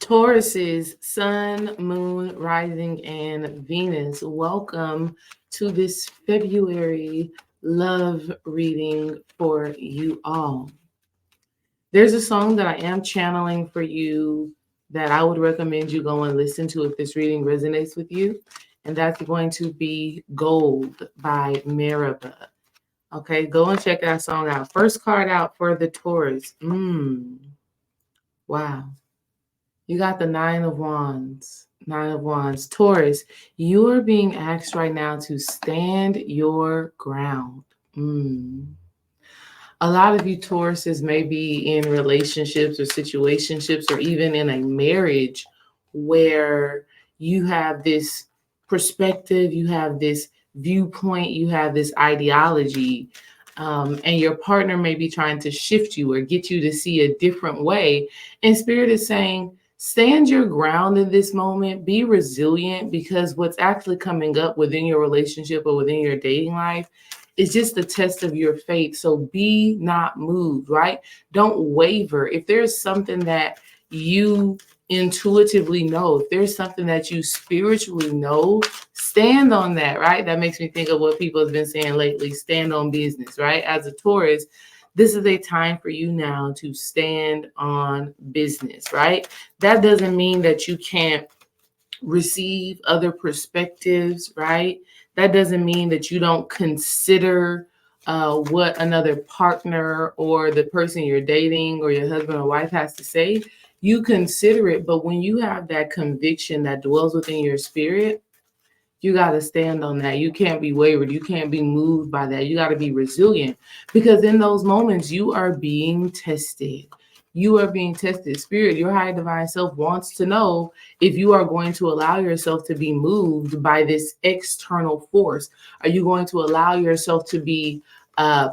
Taurus's Sun, Moon, Rising, and Venus. Welcome to this February love reading for you all. There's a song that I am channeling for you that I would recommend you go and listen to if this reading resonates with you. And that's going to be Gold by Meribah. Okay, go and check that song out. First card out for the Taurus. Wow. You got the Nine of Wands. Nine of Wands. Taurus, you are being asked right now to stand your ground. A lot of you Tauruses may be in relationships or situationships or even in a marriage where you have this perspective, you have this viewpoint, you have this ideology, and your partner may be trying to shift you or get you to see a different way. And Spirit is saying, stand your ground in this moment, be resilient, because what's actually coming up within your relationship or within your dating life is just the test of your faith. So be not moved, right? Don't waver. If there's something that you intuitively know, if there's something that you spiritually know, stand on that, right? That makes me think of what people have been saying lately, stand on business, right? As a Taurus, this is a time for you now to stand on business, right? That doesn't mean that you can't receive other perspectives, right? That doesn't mean that you don't consider what another partner or the person you're dating or your husband or wife has to say. You consider it, but when you have that conviction that dwells within your spirit, you got to stand on that. You can't be wavered. You can't be moved by that. You got to be resilient, because in those moments, you are being tested. You are being tested. Spirit, your high divine self wants to know if you are going to allow yourself to be moved by this external force. Are you going to allow yourself to be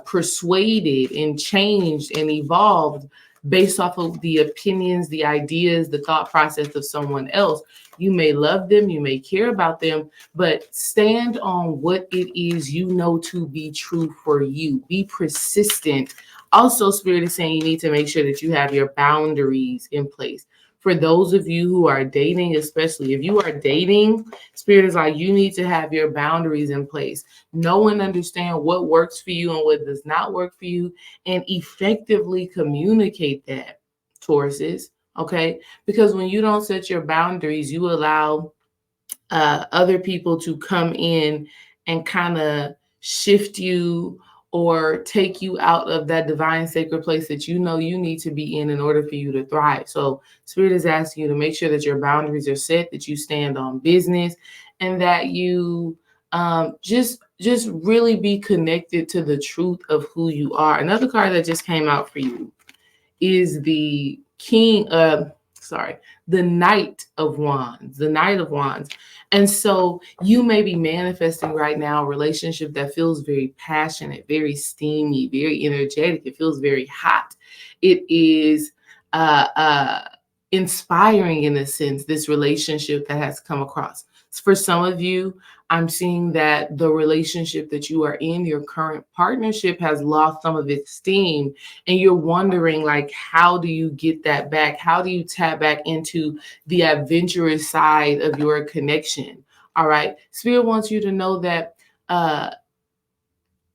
persuaded and changed and evolved based off of the opinions, the ideas, the thought process of someone else? You may love them, you may care about them, but stand on what it is you know to be true for you. Be persistent. Also, Spirit is saying you need to make sure that you have your boundaries in place. For those of you who are dating, especially if you are dating, Spirit is like, you need to have your boundaries in place. Know and understand what works for you and what does not work for you, and effectively communicate that, Tauruses. Okay, because when you don't set your boundaries, you allow other people to come in and kind of shift you or take you out of that divine sacred place that you know you need to be in order for you to thrive. So Spirit is asking you to make sure that your boundaries are set, that you stand on business, and that you just really be connected to the truth of who you are. Another card that just came out for you is the the Knight of Wands, the Knight of Wands. And so you may be manifesting right now a relationship that feels very passionate, very steamy, very energetic. It feels very hot. It is inspiring in a sense, this relationship that has come across. For some of you, I'm seeing that the relationship that you are in, your current partnership, has lost some of its steam, and you're wondering, like, how do you get that back? How do you tap back into the adventurous side of your connection? All right. Spirit wants you to know that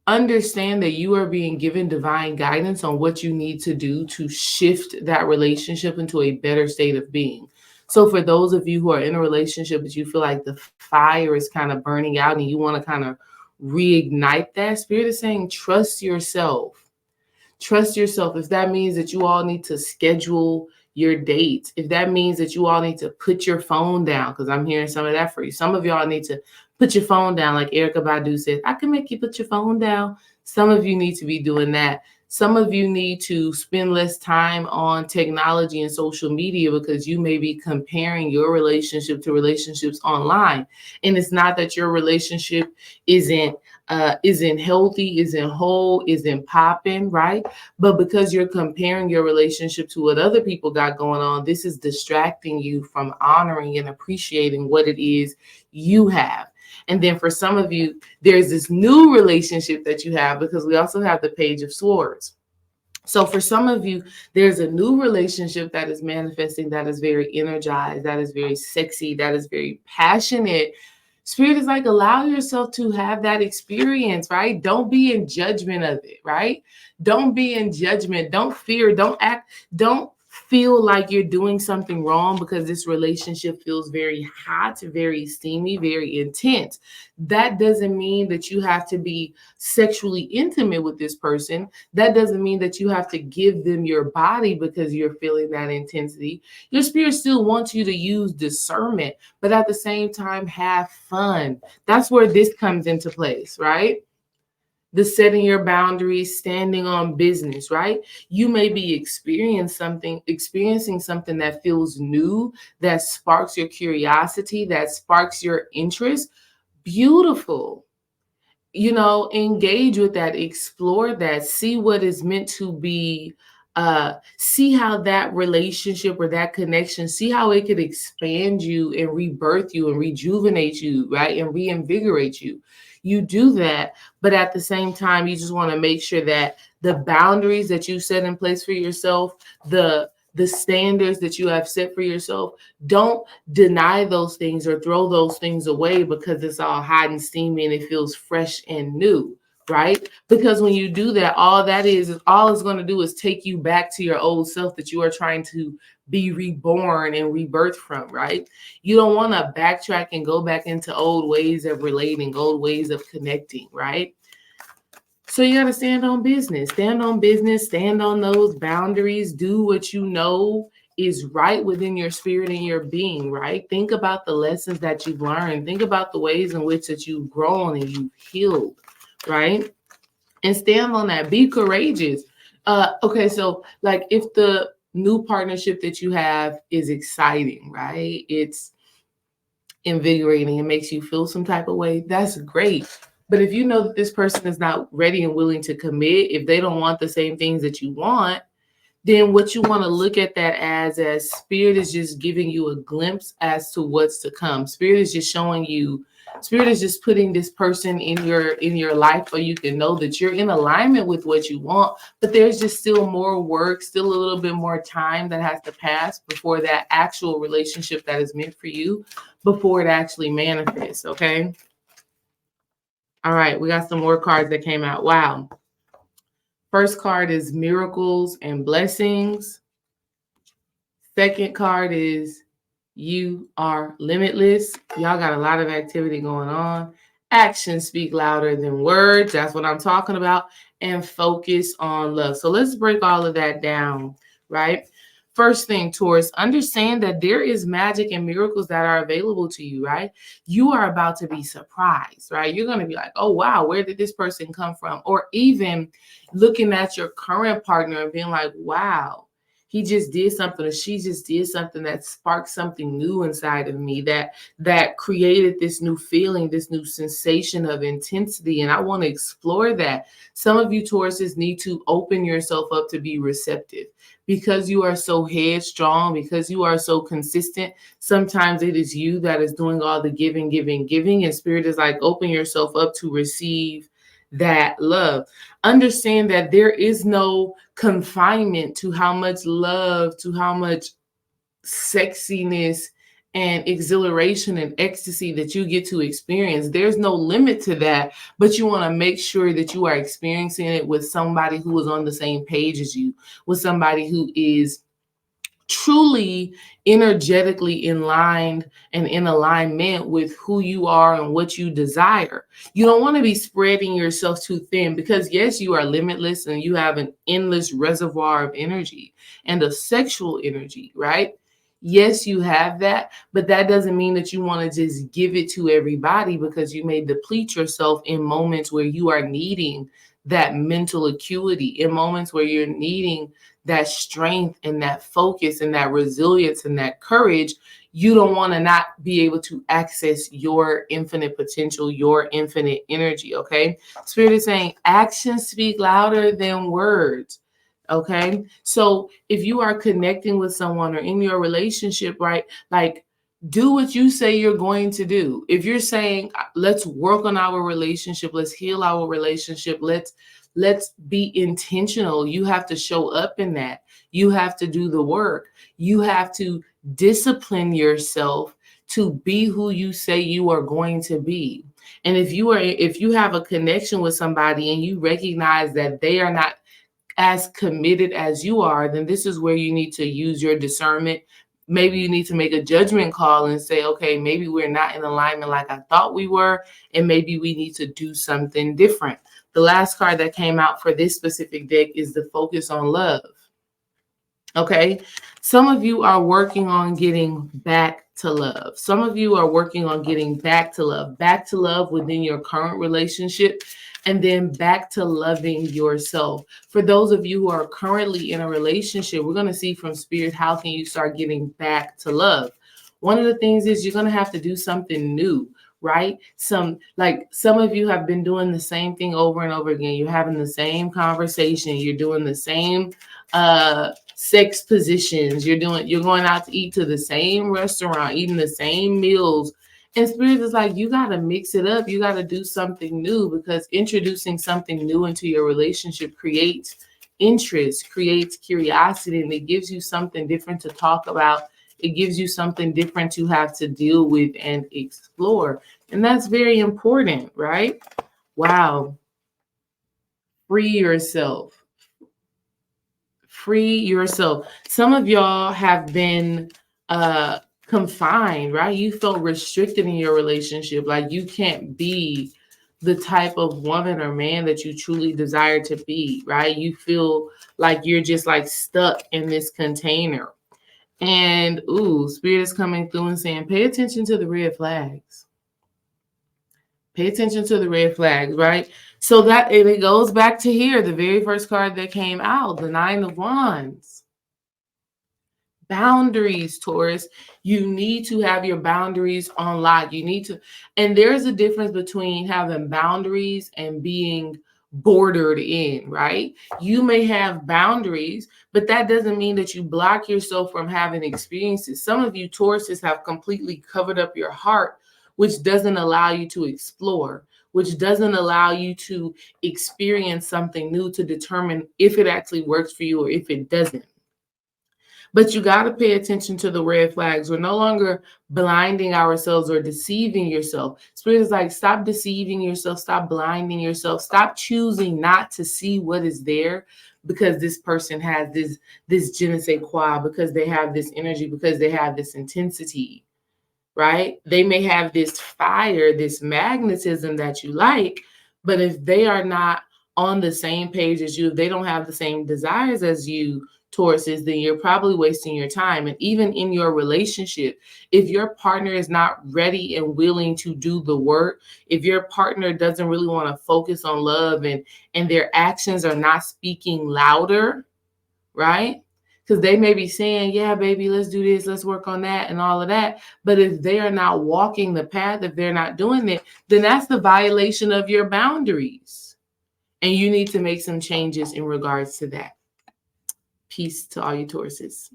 understand that you are being given divine guidance on what you need to do to shift that relationship into a better state of being. So for those of you who are in a relationship but you feel like the fire is kind of burning out and you want to kind of reignite that, Spirit is saying, trust yourself. Trust yourself. If that means that you all need to schedule your dates, if that means that you all need to put your phone down, because I'm hearing some of that for you. Some of y'all need to put your phone down, like Erykah Badu says, I can make you put your phone down. Some of you need to be doing that. Some of you need to spend less time on technology and social media because you may be comparing your relationship to relationships online. And it's not that your relationship isn't healthy, isn't whole, isn't popping, right? But because you're comparing your relationship to what other people got going on, this is distracting you from honoring and appreciating what it is you have. And then for some of you, there's this new relationship that you have, because we also have the Page of Swords. So for some of you, there's a new relationship that is manifesting that is very energized, that is very sexy, that is very passionate. Spirit is like, allow yourself to have that experience, right? Don't be in judgment of it, right? Don't be in judgment. Don't fear. Don't feel like you're doing something wrong because this relationship feels very hot, very steamy, very intense. That doesn't mean that you have to be sexually intimate with this person. That doesn't mean that you have to give them your body because you're feeling that intensity. Your spirit still wants you to use discernment, but at the same time, have fun. That's where this comes into place, right? The setting your boundaries, standing on business, right? You may be experiencing something that feels new, that sparks your curiosity, that sparks your interest. Beautiful. Engage with that, explore that, see what is meant to be, see how that relationship or that connection, see how it could expand you and rebirth you and rejuvenate you, right? And reinvigorate you. You do that, but at the same time, you just want to make sure that the boundaries that you set in place for yourself, the standards that you have set for yourself, don't deny those things or throw those things away because it's all hot and steamy and it feels fresh and new, right? Because when you do that, all it's going to do is take you back to your old self that you are trying to be reborn and rebirth from, right? You don't want to backtrack and go back into old ways of relating, old ways of connecting, right? So you got to stand on business, stand on those boundaries, do what you know is right within your spirit and your being, right? Think about the lessons that you've learned. Think about the ways in which that you've grown and you've healed, right? And stand on that. Be courageous. Okay, so like if the new partnership that you have is exciting, right? It's invigorating, it makes you feel some type of way, that's great. But if you know that this person is not ready and willing to commit, if they don't want the same things that you want, then what you want to look at that as spirit is just giving you a glimpse as to what's to come. Spirit is just showing you, spirit is just putting this person in your life so you can know that you're in alignment with what you want, but there's just still more work, still a little bit more time that has to pass before that actual relationship that is meant for you, before it actually manifests, okay? All right, we got some more cards that came out. Wow. First card is miracles and blessings. Second card is you are limitless. Y'all got a lot of activity going on. Actions speak louder than words. That's what I'm talking about. And focus on love. So let's break all of that down, right? First thing, Taurus, understand that there is magic and miracles that are available to you, right? You are about to be surprised, right? You're going to be like, oh, wow, where did this person come from? Or even looking at your current partner and being like, wow, he just did something or she just did something that sparked something new inside of me, that created this new feeling, this new sensation of intensity. And I want to explore that. Some of you Tauruses need to open yourself up to be receptive. Because you are so headstrong, because you are so consistent, sometimes it is you that is doing all the giving, and spirit is like, open yourself up to receive that love. Understand that there is no confinement to how much love, to how much sexiness and exhilaration and ecstasy that you get to experience. There's no limit to that, but you want to make sure that you are experiencing it with somebody who is on the same page as you, with somebody who is truly energetically in line and in alignment with who you are and what you desire. You don't want to be spreading yourself too thin, because yes, you are limitless and you have an endless reservoir of energy and of sexual energy, right? Yes, you have that, but that doesn't mean that you want to just give it to everybody, because you may deplete yourself in moments where you are needing that mental acuity, in moments where you're needing that strength and that focus and that resilience and that courage. You don't want to not be able to access your infinite potential, your infinite energy, okay? Spirit is saying actions speak louder than words. Okay. So if you are connecting with someone or in your relationship, right, like do what you say you're going to do. If you're saying, let's work on our relationship, let's heal our relationship, let's let's be intentional. You have to show up in that. You have to do the work. You have to discipline yourself to be who you say you are going to be. And if you have a connection with somebody and you recognize that they are not as committed as you are, then this is where you need to use your discernment. Maybe you need to make a judgment call and say, okay, maybe we're not in alignment like I thought we were, and maybe we need to do something different. The last card that came out for this specific deck is the focus on love. Okay, some of you are working on getting back to love. Some of you are working on getting back to love within your current relationship, and then back to loving yourself. For those of you who are currently in a relationship, we're going to see from Spirit, how can you start getting back to love? One of the things is you're going to have to do something new, right? Some of you have been doing the same thing over and over again. You're having the same conversation. You're doing the same sex positions. You're going out to eat to the same restaurant, eating the same meals. And Spirit is like, you got to mix it up. You got to do something new, because introducing something new into your relationship creates interest, creates curiosity, and it gives you something different to talk about. It gives you something different to have to deal with and explore. And that's very important, right? Wow. Free yourself. Free yourself. Some of y'all have been confined, right? You felt restricted in your relationship. Like you can't be the type of woman or man that you truly desire to be, right? You feel like you're just like stuck in this container. And Spirit is coming through and saying, pay attention to the red flags. Pay attention to the red flags, right? So that, and it goes back to here, the very first card that came out, the 9 of Wands. Boundaries, Taurus. You need to have your boundaries on lock. You need to, and there's a difference between having boundaries and being bordered in, right? You may have boundaries, but that doesn't mean that you block yourself from having experiences. Some of you Tauruses have completely covered up your heart, which doesn't allow you to explore, which doesn't allow you to experience something new to determine if it actually works for you or if it doesn't. But you got to pay attention to the red flags. We're no longer blinding ourselves or deceiving yourself. Spirit is like, stop deceiving yourself. Stop blinding yourself. Stop choosing not to see what is there because this person has this je ne sais quoi, because they have this energy, because they have this intensity, right? They may have this fire, this magnetism that you like, but if they are not on the same page as you, if they don't have the same desires as you, Tauruses, then you're probably wasting your time. And even in your relationship, if your partner is not ready and willing to do the work, if your partner doesn't really want to focus on love and their actions are not speaking louder, right? Because they may be saying, yeah, baby, let's do this, let's work on that and all of that. But if they are not walking the path, if they're not doing it, then that's the violation of your boundaries. And you need to make some changes in regards to that. Peace to all you Tauruses.